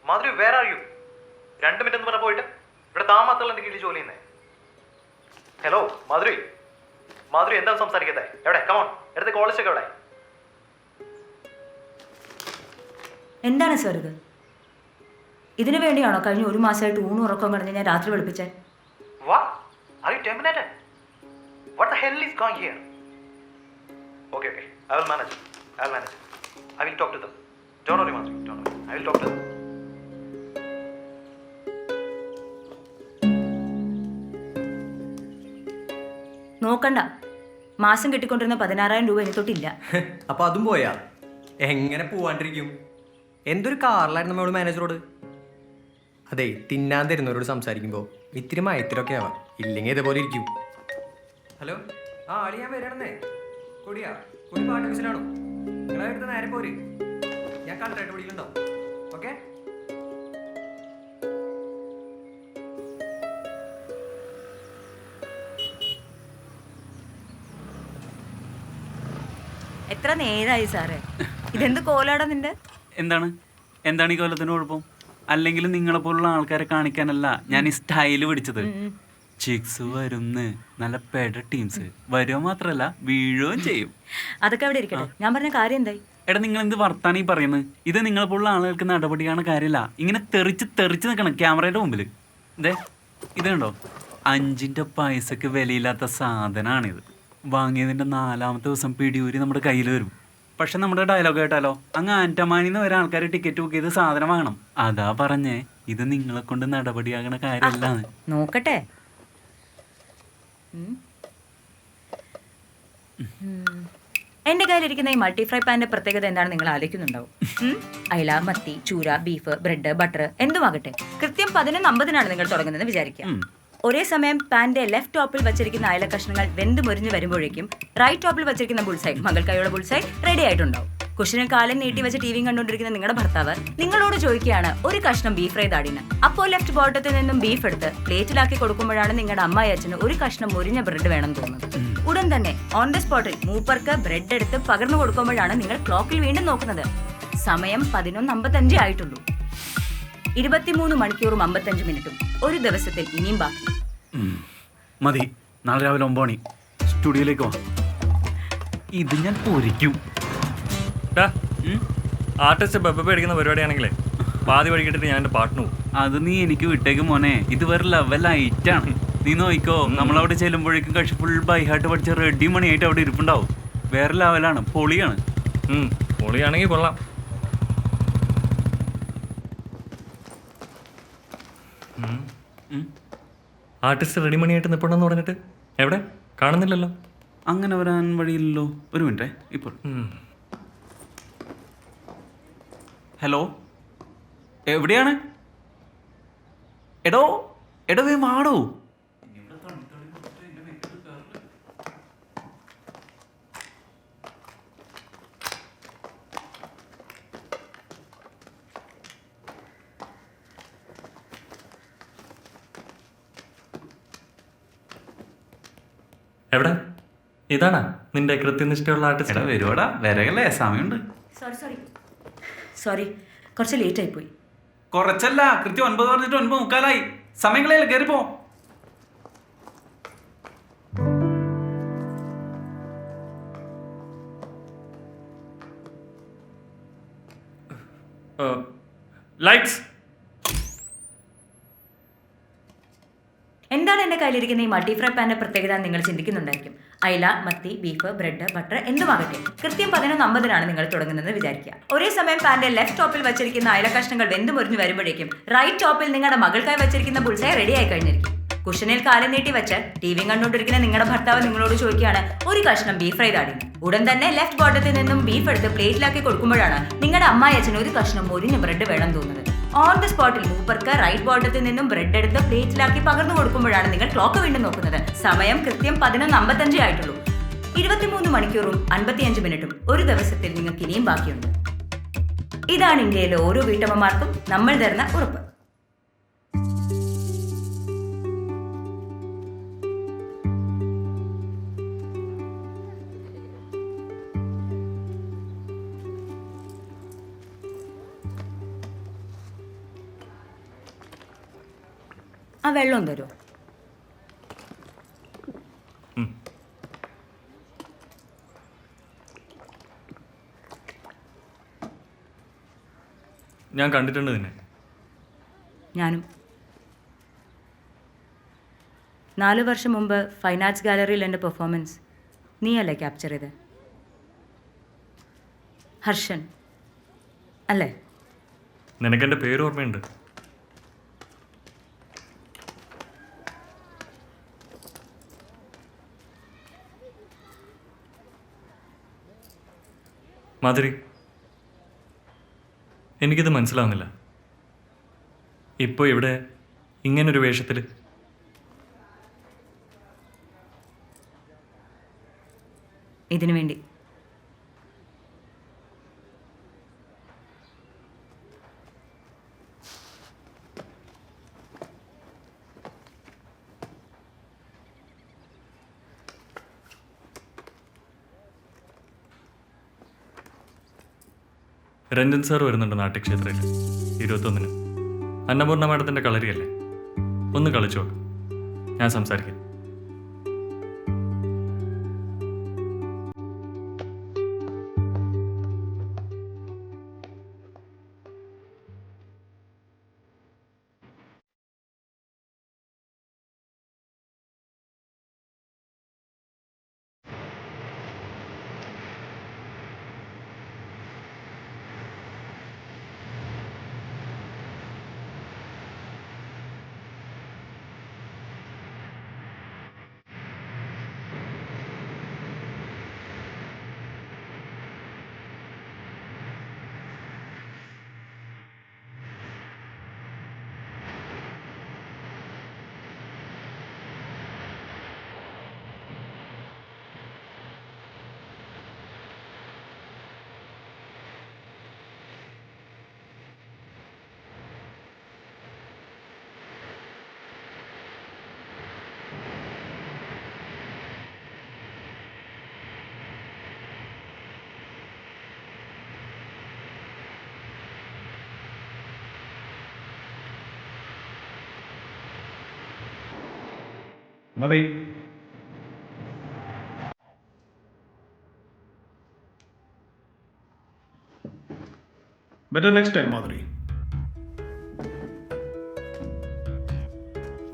Madhuri where are you? 2 minute എന്ന് പറഞ്ഞ പോയിട്ട് ഇവിടെ താൻ മാത്രമല്ല എൻ്റെ കീഴിൽ ജോലി ചെയ്യുന്നത്. ഹലോ മാധുരി, മാധുരി എന്താണ് സംസാരിക്കുന്നത്? എവിടെ? കമോൺ, എടുത്ത് കോളേജൊക്കെ എവിടെ? എന്താണ് സാർ ഇത്? ഇതിനു വേണ്ടിയാണോ കഴിഞ്ഞ 1 മാസമായിട്ട് ഊണും ഉറക്കം കളഞ്ഞ് ഞാൻ രാത്രി വെളുപ്പിച്ചേ? What? Are you terminated? What the hell is going here? Okay. I will manage. I will talk to them. Don't worry, Madhuri. Don't worry. I will talk to them. നോക്കണ്ട, മാസം കിട്ടിക്കൊണ്ടിരുന്ന 16,000 രൂപ ഇനി തൊട്ടില്ല. അപ്പൊ അതും പോയാ? എങ്ങനെ പോവാണ്ടിരിക്കും? എന്തൊരു കാറിലായിരുന്നു നമ്മളോട് മാനേജറോട്. അതെ, തിന്നാൻ തരുന്നവരോട് സംസാരിക്കുമ്പോൾ ഇത്തിരി മയത്തിലൊക്കെ ആവാം, ഇല്ലെങ്കിൽ ഇതേപോലെ ഇരിക്കും. ഹലോ, ആളി ഞാൻ വരണേ. കൊടി പാട്ട് ഓഫീസിലാണോ? നിങ്ങളെടുത്ത് നേരെ പോര്, ഞാൻ കണ്ടായിട്ട് വിളിക്കുന്നുണ്ടോ? ഓക്കെ. എത്ര നേരായി സാറേ, ഇതെന്ത് കോലാടാ നിന്റെ? എന്താണ് ഈ കൊല്ലത്തിന് കുഴപ്പം? അല്ലെങ്കിൽ നിങ്ങളെ പോലുള്ള ആൾക്കാരെ കാണിക്കാനല്ല ഞാൻ ഈ സ്റ്റൈല് പിടിച്ചത്. ചിക്സ് വരുന്ന്, നല്ല പെട ടീംസ് വരുക മാത്രല്ല വീഴുകയും ചെയ്യും. അതൊക്കെ അവിടെ ഇരിക്കട്ടെ, ഞാൻ പറഞ്ഞ കാര്യം എന്തായി? എടാ, നിങ്ങൾ എന്ത് വർത്താനം ഈ പറയുന്നത്? ഇത് നിങ്ങളെ പോലുള്ള ആളുകൾക്ക് നടപടിയാണ് കാര്യമില്ല. ഇങ്ങനെ തെറിച്ച് നിൽക്കണം ക്യാമറയുടെ മുമ്പിൽ. ഇത് കണ്ടോ, 5 പൈസക്ക് വിലയില്ലാത്ത സാധനമാണിത്. വാങ്ങിയതിൻ്റെ 4ാമത്തെ ദിവസം പിടിയൂരി നമ്മുടെ കയ്യിൽ വരും. പക്ഷെ നമ്മുടെ ഡയലോഗ് കേട്ടാലോ, അങ്ങ് ആൻറ്റമാനിന്ന് വരെ ആൾക്കാർ ടിക്കറ്റ് ബുക്ക് ചെയ്ത് സാധനം വാങ്ങണം. അതാ പറഞ്ഞേ, ഇത് നിങ്ങളെ കൊണ്ട് നടപടിയാകണ കാര്യമല്ലാന്ന്. നോക്കട്ടെ. എന്റെ കയ്യിലിരിക്കുന്ന ഈ മൾട്ടി ഫ്രൈ പാനിന്റെ പ്രത്യേകത എന്താണ് നിങ്ങൾ ആലോചിക്കുന്നുണ്ടാവും. അയല, മത്തി, ചൂര, ബീഫ്, ബ്രെഡ്, ബട്ടർ എന്തുമാകട്ടെ, കൃത്യം 11:50 നിങ്ങൾ തുടങ്ങുന്നതെന്ന് വിചാരിക്കാം. ഒരേ സമയം പാന്റെ ലെഫ്റ്റ് ടോപ്പിൽ വെച്ചിരിക്കുന്ന അയല കഷ്ണങ്ങൾ വെന്ത് മുരിഞ്ഞ് വരുമ്പോഴേക്കും റൈറ്റ് ടോപ്പിൽ വെച്ചിരിക്കുന്ന ബുൾസൈ, മകൾക്കായുള്ള ബുൾസൈ റെഡി ആയിട്ടുണ്ടാവും. കുഷനിൽ കാലം നീട്ടി വെച്ച് ടി വിയും കണ്ടുകൊണ്ടിരിക്കുന്ന നിങ്ങളുടെ ഭർത്താവ് നിങ്ങളോട് ചോദിക്കുകയാണ് ഒരു കഷ്ണം ബീഫ് ഫ്രൈ താടിന്. അപ്പോൾ ലെഫ്റ്റ് ബോട്ടത്തിൽ നിന്നും ബീഫ് എടുത്ത് പ്ലേറ്റിലാക്കി കൊടുക്കുമ്പോഴാണ് നിങ്ങളുടെ അമ്മായി അച്ഛന് ഒരു കഷ്ണം മുരിഞ്ഞ ബ്രെഡ് വേണം തോന്നുന്നത്. ഉടൻ തന്നെ ഓൺ ദ സ്പോട്ടിൽ മൂപ്പർക്ക് ബ്രെഡ് എടുത്ത് പകർന്നു കൊടുക്കുമ്പോഴാണ് നിങ്ങൾ ക്ലോക്കിൽ വീണ്ടും നോക്കുന്നത്. സമയം 11:55 ആയിട്ടുള്ളൂ. 23 മണിക്കൂറും 55 മിനിറ്റും ഒരു ദിവസത്തിൽ ഇനിയും ബാക്കി. മതി, നാളെ രാവിലെ 9 മണി സ്റ്റുഡിയോയിലേക്ക് വാ. ഇത് ഞാൻ പൊരിക്കും. ആർട്ടിസ്റ്റ് ബെബ്ബ അടിക്കുന്ന പരിപാടിയാണെങ്കിലേ പാതി വഴിക്കിട്ടിട്ട് ഞാൻ എൻ്റെ പാട്ടിന് പോകും. അത് നീ എനിക്ക് വിട്ടേക്ക് മോനെ, ഇത് വേറെ ലെവലൈറ്റാണ്. നീ നോക്കിക്കോ, നമ്മളവിടെ ചെല്ലുമ്പോഴേക്കും കക്ഷി ഫുൾ ബൈഹാർട്ട് പഠിച്ച റെഡി മണിയായിട്ട് അവിടെ ഇരിപ്പുണ്ടാവും. വേറെ ലെവലാണ്, പൊളിയാണ്. പൊളിയാണെങ്കിൽ കൊള്ളാം. ആർട്ടിസ്റ്റ് റെഡി മണിയായിട്ട് നിൽപ്പുണ്ടെന്ന് പറഞ്ഞിട്ട് എവിടെ കാണുന്നില്ലല്ലോ? അങ്ങനെ വരാൻ വഴിയില്ലല്ലോ. ഒരു മിനിറ്റേ, ഇപ്പോൾ. ഹലോ, എവിടെയാണ്? എടോ വാടോ. എവിടെ? ഇതാണാ നിന്റെ കൃത്യനിഷ്ഠയുള്ള ആർട്ടിസ്റ്റ്? വരുവാടാ, വരകല്ലേ, സമയമുണ്ട്. സോറി, കുറച്ച് ലേറ്റ് ആയിപ്പോയി. കുറച്ചല്ല, കൃത്യം 9 പറഞ്ഞിട്ട് 9:45. സമയങ്ങളല്ലേ, കയറിപ്പോ. ലൈറ്റ്സ്. എന്താണ് എന്റെ കയ്യിലിരിക്കുന്ന ഈ മൾട്ടി ഫ്രൈ പാനിന്റെ പ്രത്യേകത നിങ്ങൾ ചിന്തിക്കുന്നുണ്ടായിരിക്കും. അയല, മത്തി, ബീഫ്, ബ്രെഡ്, ബട്ടർ എന്തുമാകട്ടെ, കൃത്യം 11:50 നിങ്ങൾ തുടങ്ങുന്നതെന്ന് വിചാരിക്കുക. ഒരേ സമയം പാന്റെ ലെഫ്റ്റ് ടോപ്പിൽ വെച്ചിരിക്കുന്ന അയല കഷ്ണങ്ങൾ വെന്ത് മുറിഞ്ഞു വരുമ്പോഴേക്കും റൈറ്റ് ടോപ്പിൽ നിങ്ങളുടെ മകൾക്കായി വെച്ചിരിക്കുന്ന ബുൾസൈ റെഡി ആയി കഴിഞ്ഞിരിക്കും. കുഷനിൽ കാലം നീട്ടി വെച്ച് ടി വി കണ്ടുകൊണ്ടിരിക്കുന്ന നിങ്ങളുടെ ഭർത്താവ് നിങ്ങളോട് ചോദിക്കുകയാണ് ഒരു കഷ്ണം ബീഫ് ഫ്രൈ താടി. ഉടൻ തന്നെ ലെഫ്റ്റ് ബോട്ടത്തിൽ നിന്നും ബീഫ് എടുത്ത് പ്ലേറ്റിലാക്കി കൊടുക്കുമ്പോഴാണ് നിങ്ങളുടെ അമ്മായി അച്ഛന് ഒരു കഷ്ണം മുരിഞ്ഞ ബ്രെഡ് വേണം തോന്നുന്നത്. ഓൺ ദ സ്പോട്ടിൽ മൂപ്പർക്ക് റൈറ്റ് ബോട്ടത്തിൽ നിന്നും ബ്രെഡ് എടുത്ത് പ്ലേറ്റിലാക്കി പകർന്നു കൊടുക്കുമ്പോഴാണ് നിങ്ങൾ ക്ലോക്ക് വീണ്ടും നോക്കുന്നത്. സമയം കൃത്യം 11:55 ആയിട്ടുള്ളൂ. 23 മണിക്കൂറും 55 മിനിറ്റും ഒരു ദിവസത്തിൽ നിങ്ങൾക്ക് ഇനിയും ബാക്കിയുണ്ട്. ഇതാണ് ഇന്ത്യയിലെ ഓരോ വീട്ടമ്മമാർക്കും നമ്മൾ തരുന്ന ഉറപ്പ്. ആ വെള്ളം തരുമോ? ഞാൻ കണ്ടിട്ടുണ്ട് നിന്നെ. ഞാനും 4 വർഷം മുമ്പ് ഫൈൻ ആർട്സ് ഗാലറിയിൽ എൻ്റെ പെർഫോമൻസ് നീയല്ലേ ക്യാപ്ചർ ചെയ്ത്? ഹർഷൻ അല്ലേ? നിനക്കെൻ്റെ പേര് ഓർമ്മയുണ്ട്. മാധുരി, എനിക്കിത് മനസ്സിലാവുന്നില്ല. ഇപ്പോൾ ഇവിടെ ഇങ്ങനൊരു വേഷത്തിൽ ഇതിനു വേണ്ടി. രഞ്ജൻ സാർ വരുന്നുണ്ട് നാട്യക്ഷേത്രയിൽ 21-ന്. അന്നപൂർണ്ണ മാഡത്തിൻ്റെ കളരിയല്ലേ? ഒന്ന് കളിച്ചു നോക്ക്, ഞാൻ സംസാരിക്കാം. മതി. Better next time Madhuri.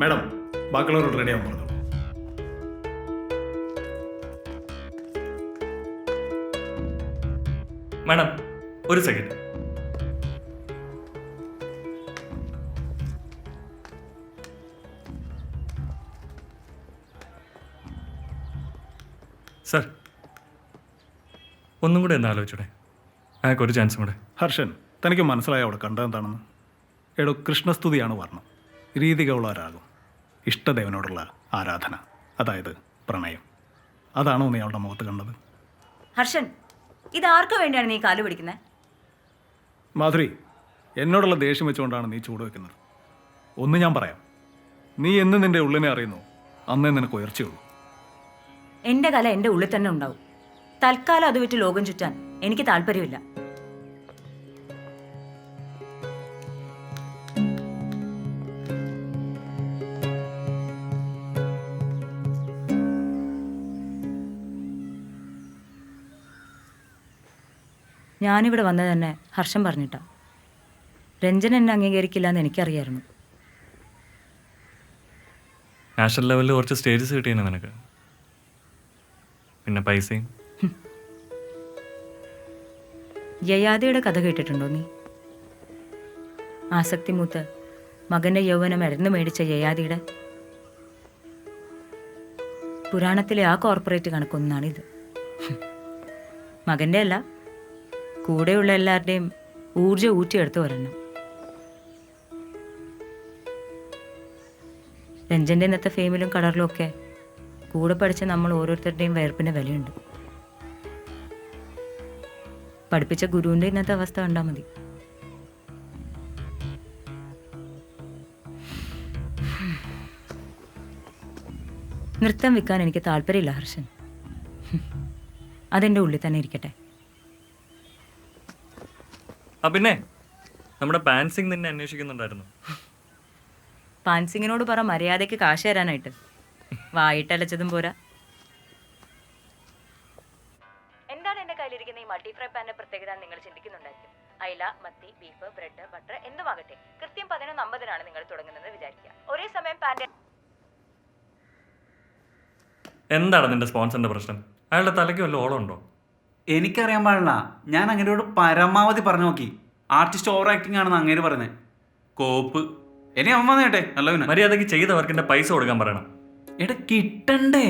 Madam, ബാക്കിയുള്ളവരോട് റെഡി ആവാൻ പറഞ്ഞോളൂ. മാഡം, ഒരു സെക്കൻഡ്. സാർ, ഒന്നും കൂടെ ഒന്ന് ആലോചിച്ചൂടെ? അയാൾക്ക് ഒരു ചാൻസും കൂടെ. ഹർഷൻ, തനിക്ക് മനസ്സിലായോ അവിടെ കണ്ടതെന്താണെന്ന്? എടോ, കൃഷ്ണസ്തുതിയാണ് വർണ്ണം, രീതികളുള്ള രാഗം, ഇഷ്ടദേവനോടുള്ള ആരാധന, അതായത് പ്രണയം. അതാണോ നീ അവളുടെ മുഖത്ത് കണ്ടത്? ഹർഷൻ, ഇത് ആർക്കു വേണ്ടിയാണ് നീ കാല് പിടിക്കുന്നത്? മാധുരി, എന്നോടുള്ള ദേഷ്യം വെച്ചുകൊണ്ടാണ് നീ ചൂട് വെക്കുന്നത്. ഒന്ന് ഞാൻ പറയാം, നീ എന്ന് നിന്റെ ഉള്ളിനെ അറിയുന്നു അന്നേ നിനക്ക് ഉയർച്ചയുള്ളൂ. എൻ്റെ കല എൻ്റെ ഉള്ളിൽ തന്നെ ഉണ്ടാവും. തൽക്കാലം അത് വിറ്റ് ലോകം ചുറ്റാൻ എനിക്ക് താല്പര്യമില്ല. ഞാനിവിടെ വന്നത് തന്നെ ഹർഷൻ പറഞ്ഞിട്ടാ. രഞ്ജൻ എന്നെ അംഗീകരിക്കില്ല എന്ന് എനിക്കറിയായിരുന്നു. നാഷണൽ ലെവലിൽ കുറച്ച് സ്റ്റേജസ് കിട്ടിയാണ് നിനക്ക്, പിന്നെ പൈസയും. യയാതിയുടെ കഥ കേട്ടിട്ടുണ്ടോ നീ? ആസക്തി മൂത്ത് മകന്റെ യൗവനം മരുന്ന് മേടിച്ച യയാതിയുടെ പുരാണത്തിലെ ആ കോർപ്പറേറ്റ് കണക്കൊന്നാണിത്. മകന്റെ അല്ല, കൂടെയുള്ള എല്ലാവരുടെയും ഊർജ്ജം ഊറ്റിയെടുത്ത് വരണം. രഞ്ജന്റെ ഇന്നത്തെ ഫെയിമിലും കളറിലും ഒക്കെ കൂടെ പഠിച്ച നമ്മൾ ഓരോരുത്തരുടെയും വയർപ്പിന് വിലയുണ്ട്. പഠിപ്പിച്ച ഗുരുവിൻ്റെ ഇന്നത്തെ അവസ്ഥ കണ്ടാൽ മതി. നൃത്തം വിൽക്കാൻ എനിക്ക് താല്പര്യമില്ല ഹർഷൻ. അതെൻ്റെ ഉള്ളിൽ തന്നെ ഇരിക്കട്ടെ. ആ പിന്നെ നമ്മുടെ പാൻസിങ് നിന്നെ അന്വേഷിക്കുന്നുണ്ടായിരുന്നു. പാൻസിങ്ങിനോട് പറ മര്യാദയ്ക്ക് കാശ് തരാനായിട്ട്. വായിട്ടലച്ചതും പോരാ. എന്താണ് എന്റെ കയ്യിലിരിക്കുന്ന ഈ മൾട്ടി ഫ്രൈ പാനിന്റെ പ്രത്യേകത നിങ്ങൾ ചിന്തിക്കുന്നുണ്ടായിരിക്കും. അയില, മത്തി, ബീഫ്, ബ്രെഡ്, ബട്ടർ എന്തുമാകട്ടെ കൃത്യം 11:50 നിങ്ങൾ തുടങ്ങുന്നത് വിചാരിക്കുക. ഒരേ സമയം പാൻ്റെ എന്താണ് നിന്റെ സ്പോൺസറിന്റെ പ്രശ്നം? അയാളുടെ തലയ്ക്ക് വല്ല ഓളം ഉണ്ടോ? എനിക്കറിയാൻ പാടില്ല. ഞാൻ അങ്ങേരോട് പരമാവധി പറഞ്ഞു നോക്കി. ആർട്ടിസ്റ്റ് ഓവർ ആക്ടിങ് ആണെന്ന് അങ്ങേര് പറയുന്നത്. കോപ്പ്. ഇനി അവൻ വന്നേട്ടെ നല്ലവന്. മര്യാദയ്ക്ക് ചെയ്തവർക്ക് എന്റെ പൈസ കൊടുക്കാൻ പറയണം. എടാ കിട്ടണ്ടേ?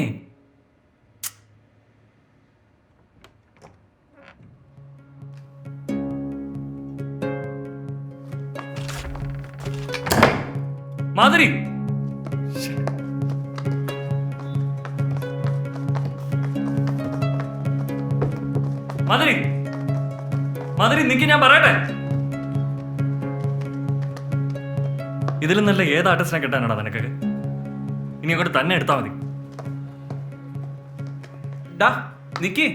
മാധുരി, മാധുരി, മാധുരി നിക്ക്, ഞാൻ പറയട്ടെ. ഇതിൽ നല്ല ഏത് ആർട്ടിസ്റ്റിനെ കിട്ടാനാടാ നിനക്കൊക്കെ? ഇനി അങ്ങോട്ട് തന്നെ എടുത്താൽ മതി. ഡാ നിക്ക്.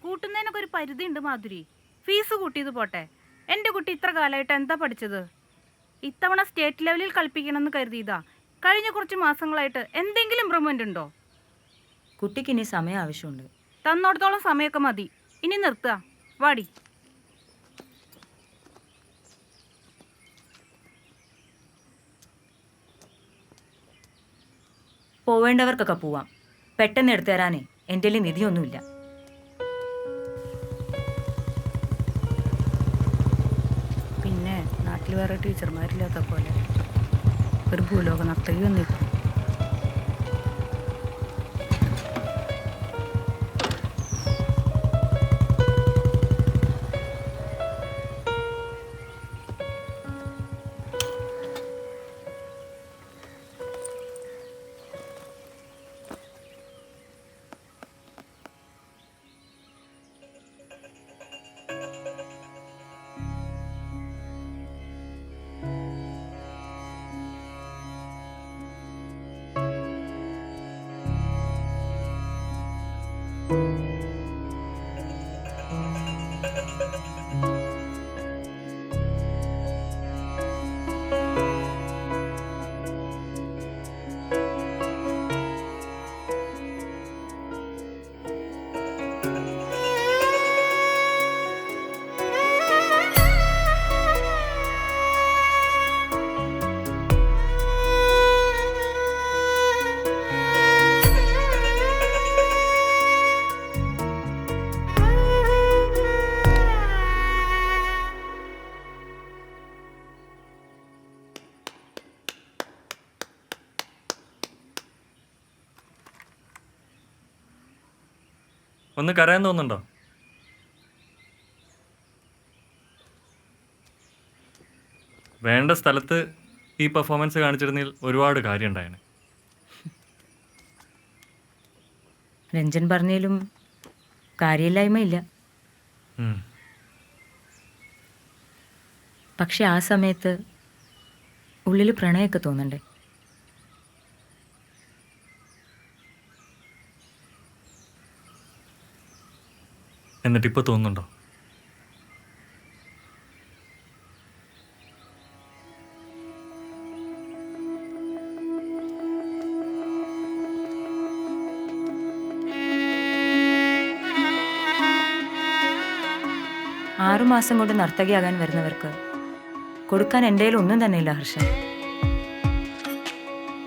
കൂട്ടുന്നതിനൊക്കെ ഒരു പരിധി ഉണ്ട് മാധുരി. ഫീസ് കൂട്ടിയത് പോട്ടെ, എൻ്റെ കുട്ടി ഇത്ര കാലമായിട്ട് എന്താ പഠിച്ചത്? ഇത്തവണ സ്റ്റേറ്റ് ലെവലിൽ കളിപ്പിക്കണമെന്ന് കരുതിയതാ. കഴിഞ്ഞ കുറച്ച് മാസങ്ങളായിട്ട് എന്തെങ്കിലും ഇമ്പ്രൂവ്മെൻ്റ് ഉണ്ടോ? കുട്ടിക്ക് ഇനി സമയം ആവശ്യമുണ്ട്. തന്നോടത്തോളം സമയമൊക്കെ മതി. ഇനി നിർത്തുക. വാടി. പോവേണ്ടവർക്കൊക്കെ പോവാം. പെട്ടെന്ന് എടുത്തു തരാനേ എൻ്റെ കയ്യിൽ നിധിയൊന്നുമില്ല. പിന്നെ നാട്ടിൽ വേറെ ടീച്ചർമാരില്ലാത്ത പോലെ ഒരു ഭൂലോക നർത്തകി വന്നിരിക്കും. ഒന്ന് കരയാൻ തോന്നുന്നുണ്ടോ? വേണ്ട സ്ഥലത്ത് ഈ പെർഫോമൻസ് കാണിച്ചിരുന്നതിൽ ഒരുപാട് കാര്യം ഉണ്ടായേനെ. രഞ്ജൻ പറഞ്ഞതിലും കാര്യമില്ലായ്മയില്ല. പക്ഷെ ആ സമയത്ത് ഉള്ളിൽ പ്രണയമൊക്കെ തോന്നണ്ടേ? എന്നിട്ടിപ്പോൾ തോന്നുന്നുണ്ടോ? ആറുമാസം കൊണ്ട് നർത്തകിയാകാൻ വരുന്നവർക്ക് കൊടുക്കാൻ എൻ്റെ കയ്യിൽ ഒന്നും തന്നെയില്ല ഹർഷൻ.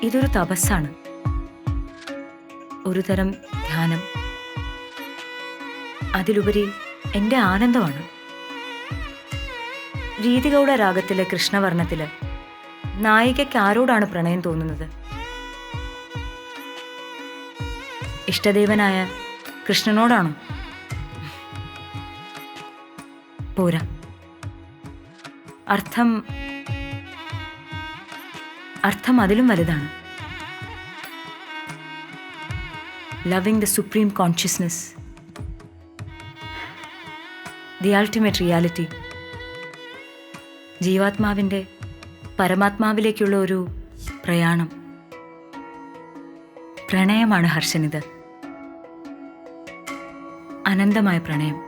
ഇതൊരു തപസ്സാണ്, ഒരു തരം ധ്യാനം. അതിലുപരി എൻ്റെ ആനന്ദമാണ്. രീതിഗൗഡ രാഗത്തിലെ കൃഷ്ണവർണ്ണത്തില് നായികയ്ക്ക് ആരോടാണ് പ്രണയം തോന്നുന്നത്? ഇഷ്ടദേവനായ കൃഷ്ണനോടാണോ? പോരാ. അർത്ഥം അതിലും വലുതാണ്. Loving the supreme consciousness, the ultimate reality. ജീവാത്മാവിൻ്റെ പരമാത്മാവിലേക്കുള്ള ഒരു പ്രയാണം. പ്രണയമാണ് ഹർഷനിത്, അനന്തമായ പ്രണയം.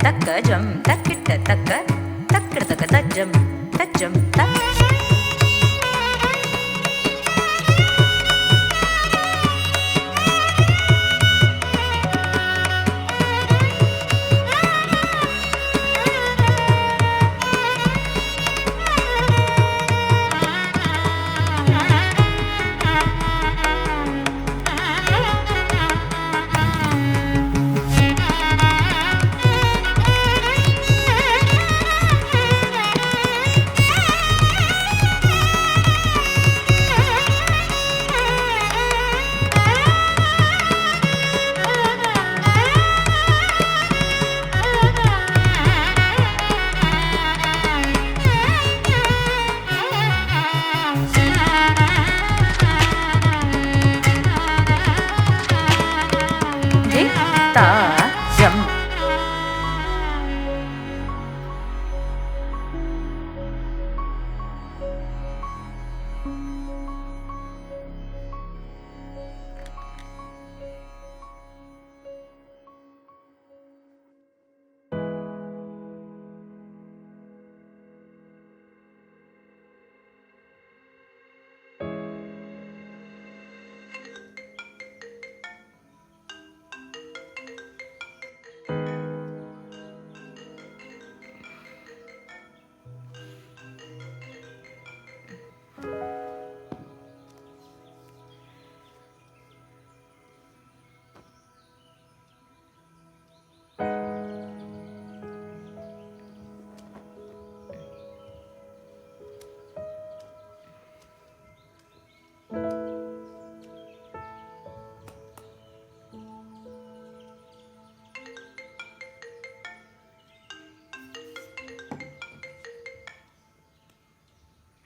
തക്കജം തക്കിട്ട തക്ക തക്കിട തക്ക തജ്ജം തജ്ജം തക്ക. താജം.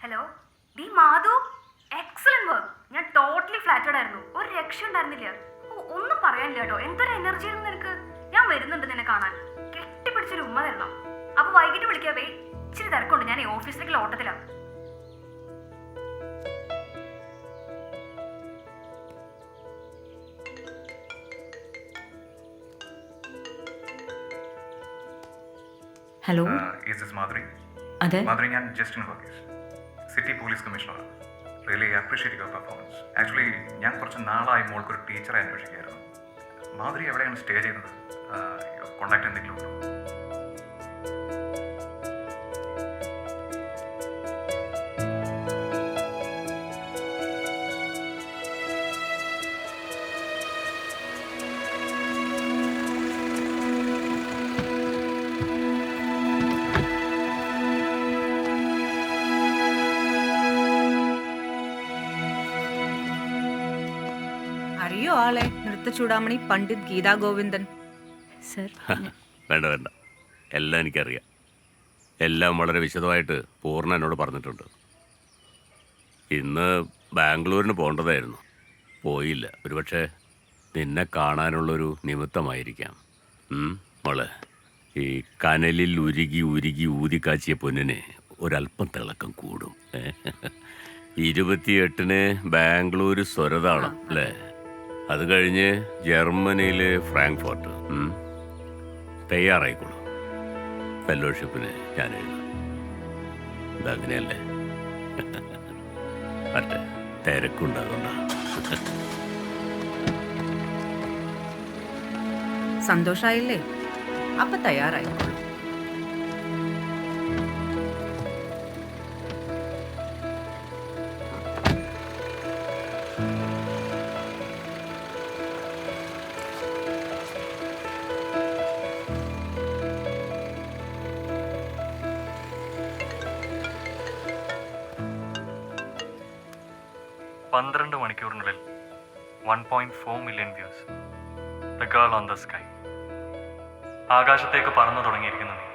ഹലോ ഡി മാധു, എക്സലന്റ് വർക്ക്. ഞാൻ ടോട്ടലി ഫ്ലാറ്റഡ് ആയിരുന്നു, ഒരു രക്ഷ ഉണ്ടായിരുന്നില്ല. ഒന്നും പറയാനില്ല കേട്ടോ, എന്തൊരു എനർജി ആയിരുന്നു നിനക്ക്. ഞാൻ വരുന്നുണ്ട് നിന്നെ കാണാൻ, കെട്ടിപ്പിടിച്ചൊരു ഉമ്മ തരണം. അപ്പൊ വൈകിട്ട് വിളിക്കാവേ, ഇച്ചിരി തിരക്കുണ്ട്, ഞാൻ ഓഫീസിലേക്ക് ഓട്ടത്തിലാണ്. ഹലോ, അതെ, Madhuri, ഞാൻ ജസ്റ്റിൻ വർഗീസ്, സിറ്റി പോലീസ് കമ്മീഷണറാണ്. Really appreciate your performance. Actually ഞാൻ കുറച്ച് നാളായി മോൾക്കൊരു ടീച്ചറെ അന്വേഷിക്കുകയായിരുന്നു. മാധുരി എവിടെയാണ് സ്റ്റേ ചെയ്യുന്നത്? കോണ്ടാക്ട് എന്തെങ്കിലും ഉണ്ടോ? അറിയോ ആളെ? നൃത്ത ചൂടാമണി പണ്ഡിറ്റ് ഗീതാ ഗോവിന്ദൻ സർ. വേണ്ട വേണ്ട, എല്ലാം എനിക്കറിയാം. എല്ലാം വളരെ വിശദമായിട്ട് പൂർണ്ണ എന്നോട് പറഞ്ഞിട്ടുണ്ട്. ഇന്ന് ബാംഗ്ലൂരിന് പോകേണ്ടതായിരുന്നു, പോയില്ല. ഒരുപക്ഷെ നിന്നെ കാണാനുള്ളൊരു നിമിത്തമായിരിക്കാം. മോളെ, ഈ കനലിൽ ഉരുകി ഉരുകി ഊതിക്കാച്ചിയ പൊന്നിന് ഒരല്പം തിളക്കം കൂടും. 28-ന് ബാംഗ്ലൂർ സ്വരതാളം അല്ലേ? അത് കഴിഞ്ഞ് ജർമ്മനിയിൽ ഫ്രാങ്ക്ഫോർട്ട്. തയ്യാറായിക്കോളൂ, ഫെലോഷിപ്പിന് ഞാൻ എഴുതാം. ഇതങ്ങനെയല്ലേ? മറ്റേ തിരക്കുണ്ടാകണ്ട. സന്തോഷായില്ലേ? അപ്പൊ തയ്യാറായിക്കോളൂ. പന്ത്രണ്ട് മണിക്കൂറിനുള്ളിൽ 1.4 million views. The girl on the sky. ആകാശത്തേക്ക് പറന്നു തുടങ്ങിയിരിക്കുന്നു നീ.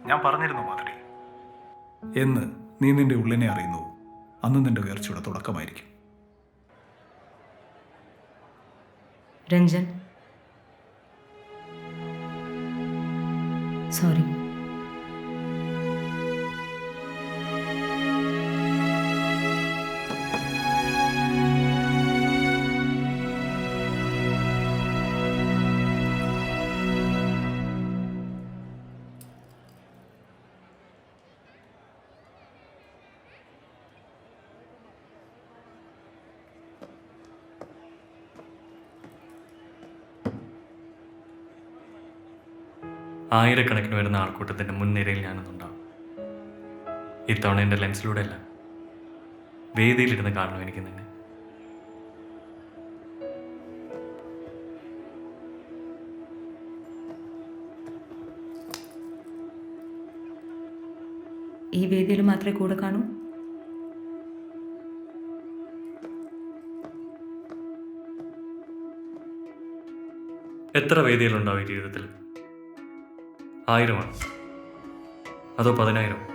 ഞാൻ പറഞ്ഞിരുന്നു മാധുരി, എന്ന് നീ നിന്റെ ഉള്ളിനെ അറിയുന്നു, അന്ന് നിന്റെ ഉയർച്ചയുടെ തുടക്കമായിരിക്കും. രഞ്ജൻ, സോറി. ആയിരക്കണക്കിന് വരുന്ന ആൾക്കൂട്ടത്തിൻ്റെ മുൻനിരയിൽ ഞാനൊന്നുണ്ടാവും. ഇത്തവണ എൻ്റെ ലെൻസിലൂടെ അല്ല, വേദിയിലിരുന്ന് കാണണം എനിക്ക് നിന്നെ. ഈ വേദിയിൽ മാത്രമേ കൂടെ കാണൂ? എത്ര വേദികളുണ്ടാവും ഈ ജീവിതത്തിൽ? 1000 അതോ 10,000?